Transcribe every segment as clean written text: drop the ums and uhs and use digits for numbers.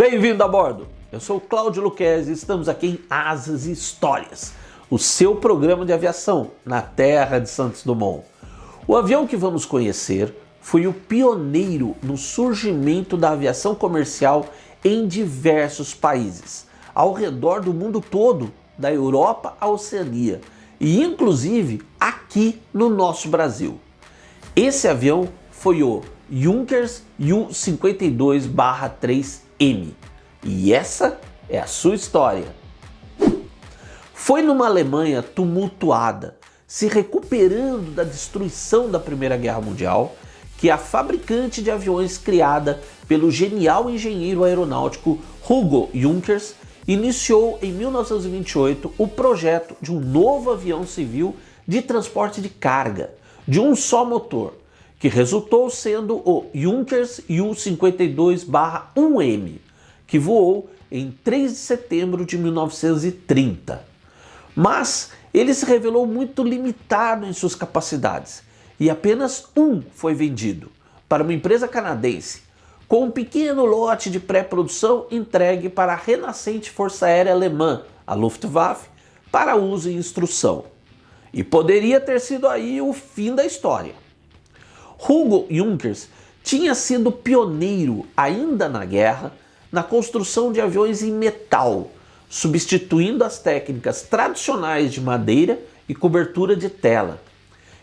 Bem-vindo a bordo! Eu sou o Cláudio Luquezzi e estamos aqui em Asas e Histórias, o seu programa de aviação na terra de Santos Dumont. O avião que vamos conhecer foi o pioneiro no surgimento da aviação comercial em diversos países, ao redor do mundo todo, da Europa à Oceania e inclusive aqui no nosso Brasil. Esse avião foi o Junkers Ju-52-3M e essa é a sua história. Foi numa Alemanha tumultuada, se recuperando da destruição da Primeira Guerra Mundial, que a fabricante de aviões criada pelo genial engenheiro aeronáutico Hugo Junkers iniciou em 1928 o projeto de um novo avião civil de transporte de carga, de um só motor, que resultou sendo o Junkers Ju-52-1M, que voou em 3 de setembro de 1930. Mas ele se revelou muito limitado em suas capacidades e apenas um foi vendido para uma empresa canadense, com um pequeno lote de pré-produção entregue para a renascente Força Aérea Alemã, a Luftwaffe, para uso e instrução. E poderia ter sido aí o fim da história. Hugo Junkers tinha sido pioneiro, ainda na guerra, na construção de aviões em metal, substituindo as técnicas tradicionais de madeira e cobertura de tela.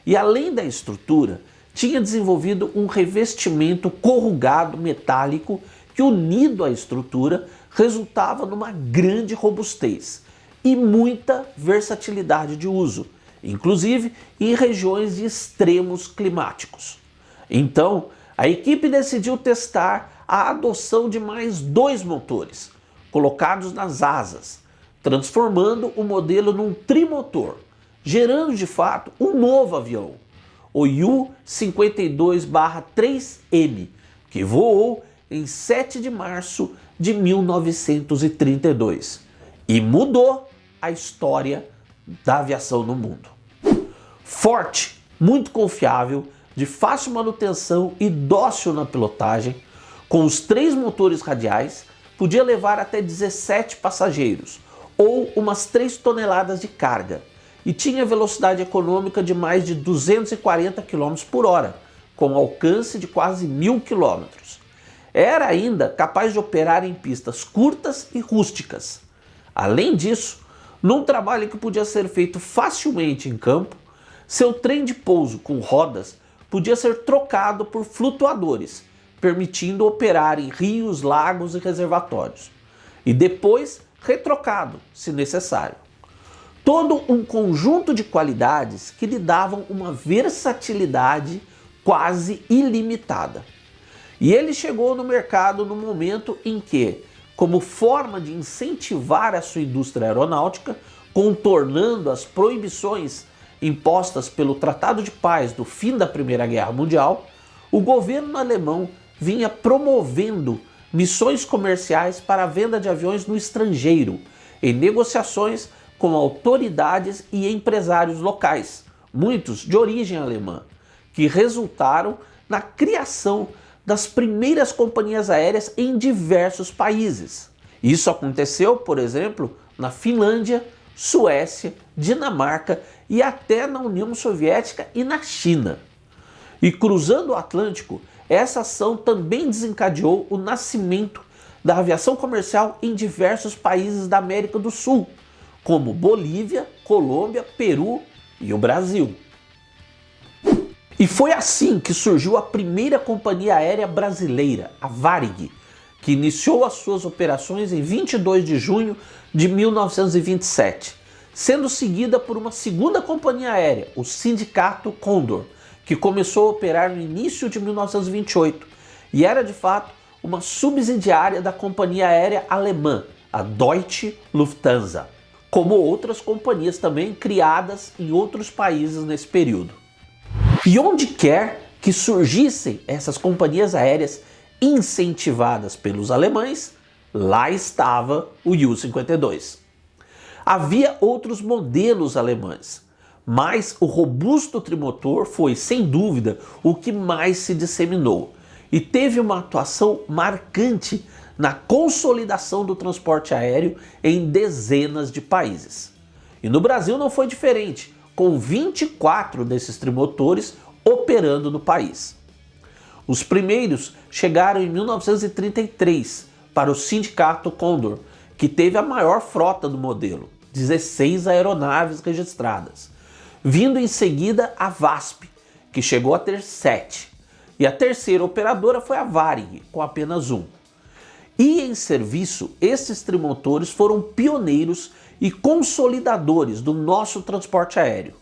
E além da estrutura, tinha desenvolvido um revestimento corrugado metálico que, unido à estrutura, resultava numa grande robustez e muita versatilidade de uso, inclusive em regiões de extremos climáticos. Então, a equipe decidiu testar a adoção de mais 2 motores, colocados nas asas, transformando o modelo num trimotor, gerando de fato um novo avião, o Ju-52-3M, que voou em 7 de março de 1932 e mudou a história da aviação no mundo. Forte, muito confiável, de fácil manutenção e dócil na pilotagem, com os 3 motores radiais, podia levar até 17 passageiros, ou umas 3 toneladas de carga, e tinha velocidade econômica de mais de 240 km por hora, com alcance de quase 1000 km. Era ainda capaz de operar em pistas curtas e rústicas. Além disso, num trabalho que podia ser feito facilmente em campo, seu trem de pouso com rodas podia ser trocado por flutuadores, permitindo operar em rios, lagos e reservatórios, e depois retrocado, se necessário. Todo um conjunto de qualidades que lhe davam uma versatilidade quase ilimitada. E ele chegou no mercado no momento em que, como forma de incentivar a sua indústria aeronáutica, contornando as proibições impostas pelo Tratado de Paz do fim da Primeira Guerra Mundial, o governo alemão vinha promovendo missões comerciais para a venda de aviões no estrangeiro, em negociações com autoridades e empresários locais, muitos de origem alemã, que resultaram na criação das primeiras companhias aéreas em diversos países. Isso aconteceu, por exemplo, na Finlândia, Suécia, Dinamarca e até na União Soviética e na China. E cruzando o Atlântico, essa ação também desencadeou o nascimento da aviação comercial em diversos países da América do Sul, como Bolívia, Colômbia, Peru e o Brasil. E foi assim que surgiu a primeira companhia aérea brasileira, a Varig, que iniciou as suas operações em 22 de junho de 1927, sendo seguida por uma segunda companhia aérea, o Sindicato Condor, que começou a operar no início de 1928 e era de fato uma subsidiária da companhia aérea alemã, a Deutsche Lufthansa, como outras companhias também criadas em outros países nesse período. E onde quer que surgissem essas companhias aéreas incentivadas pelos alemães, lá estava o Ju-52. Havia outros modelos alemães, mas o robusto trimotor foi, sem dúvida, o que mais se disseminou e teve uma atuação marcante na consolidação do transporte aéreo em dezenas de países. E no Brasil não foi diferente, com 24 desses trimotores operando no país. Os primeiros chegaram em 1933 para o Sindicato Condor, que teve a maior frota do modelo, 16 aeronaves registradas. Vindo em seguida a VASP, que chegou a ter 7. E a terceira operadora foi a Varig, com apenas 1. E em serviço, esses trimotores foram pioneiros e consolidadores do nosso transporte aéreo.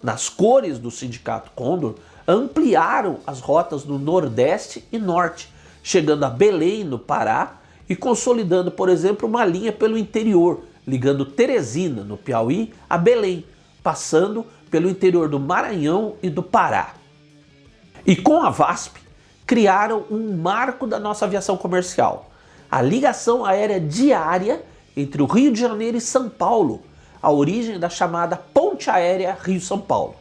Nas cores do Sindicato Condor, ampliaram as rotas no Nordeste e Norte, chegando a Belém, no Pará, e consolidando, por exemplo, uma linha pelo interior, ligando Teresina, no Piauí, a Belém, passando pelo interior do Maranhão e do Pará. E com a VASP, criaram um marco da nossa aviação comercial, a ligação aérea diária entre o Rio de Janeiro e São Paulo, a origem da chamada Ponte Aérea Rio-São Paulo.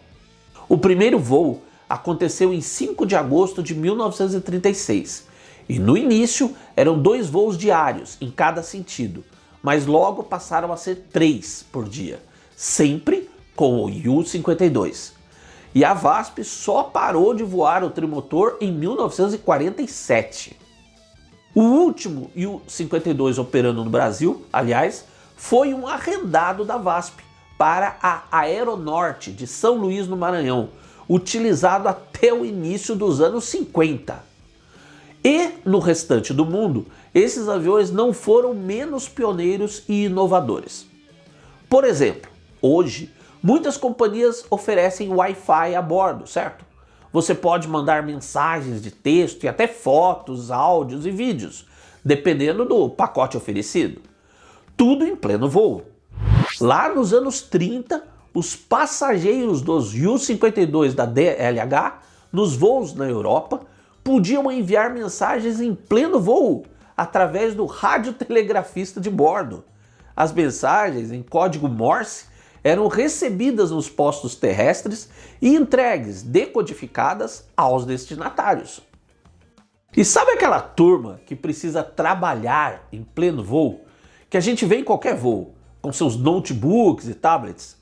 O primeiro voo aconteceu em 5 de agosto de 1936, e no início eram 2 voos diários em cada sentido, mas logo passaram a ser 3 por dia, sempre com o Iu-52. E a VASP só parou de voar o trimotor em 1947. O último Iu-52 operando no Brasil, aliás, foi um arrendado da VASP para a Aeronorte de São Luís, no Maranhão, utilizado até o início dos anos 50. E no restante do mundo, esses aviões não foram menos pioneiros e inovadores. Por exemplo, hoje, muitas companhias oferecem Wi-Fi a bordo, certo? Você pode mandar mensagens de texto e até fotos, áudios e vídeos, dependendo do pacote oferecido. Tudo em pleno voo. Lá nos anos 30, os passageiros dos Iu-52 da DLH, nos voos na Europa, podiam enviar mensagens em pleno voo, através do radiotelegrafista de bordo. As mensagens em código Morse eram recebidas nos postos terrestres e entregues decodificadas aos destinatários. E sabe aquela turma que precisa trabalhar em pleno voo, que a gente vê em qualquer voo, com seus notebooks e tablets?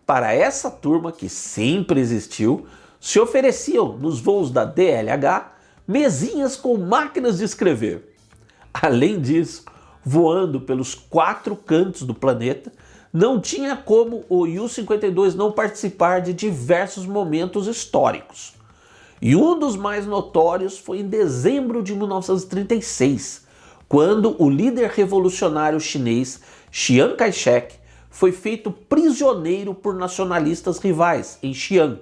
Para essa turma, que sempre existiu, se ofereciam nos voos da DLH mesinhas com máquinas de escrever. Além disso, voando pelos 4 cantos do planeta, não tinha como o Iu-52 não participar de diversos momentos históricos. E um dos mais notórios foi em dezembro de 1936, quando o líder revolucionário chinês Chiang Kai-shek foi feito prisioneiro por nacionalistas rivais em Xi'an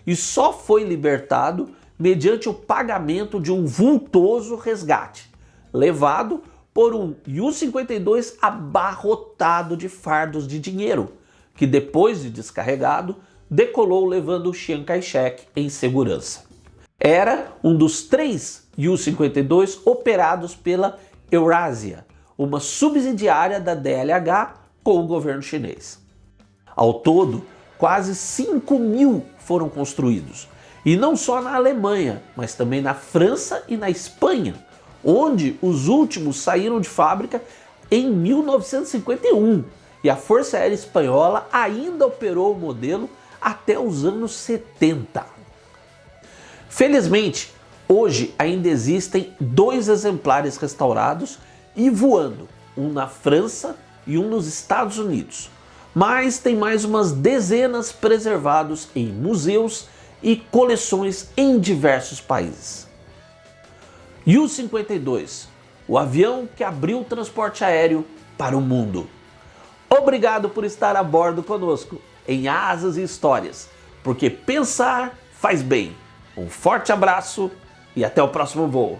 e só foi libertado mediante o pagamento de um vultoso resgate, levado por um Iu-52 abarrotado de fardos de dinheiro, que depois de descarregado, decolou levando o Chiang Kai-shek em segurança. Era um dos 3 Iu-52 operados pela Eurásia, uma subsidiária da DLH com o governo chinês. Ao todo, quase 5.000 foram construídos, e não só na Alemanha, mas também na França e na Espanha, onde os últimos saíram de fábrica em 1951, e a Força Aérea Espanhola ainda operou o modelo até os anos 70. Felizmente, hoje ainda existem 2 exemplares restaurados e voando, um na França e um nos Estados Unidos, mas tem mais umas dezenas preservados em museus e coleções em diversos países. Iu-52, o avião que abriu o transporte aéreo para o mundo. Obrigado por estar a bordo conosco em Asas e Histórias, porque pensar faz bem. Um forte abraço e até o próximo voo.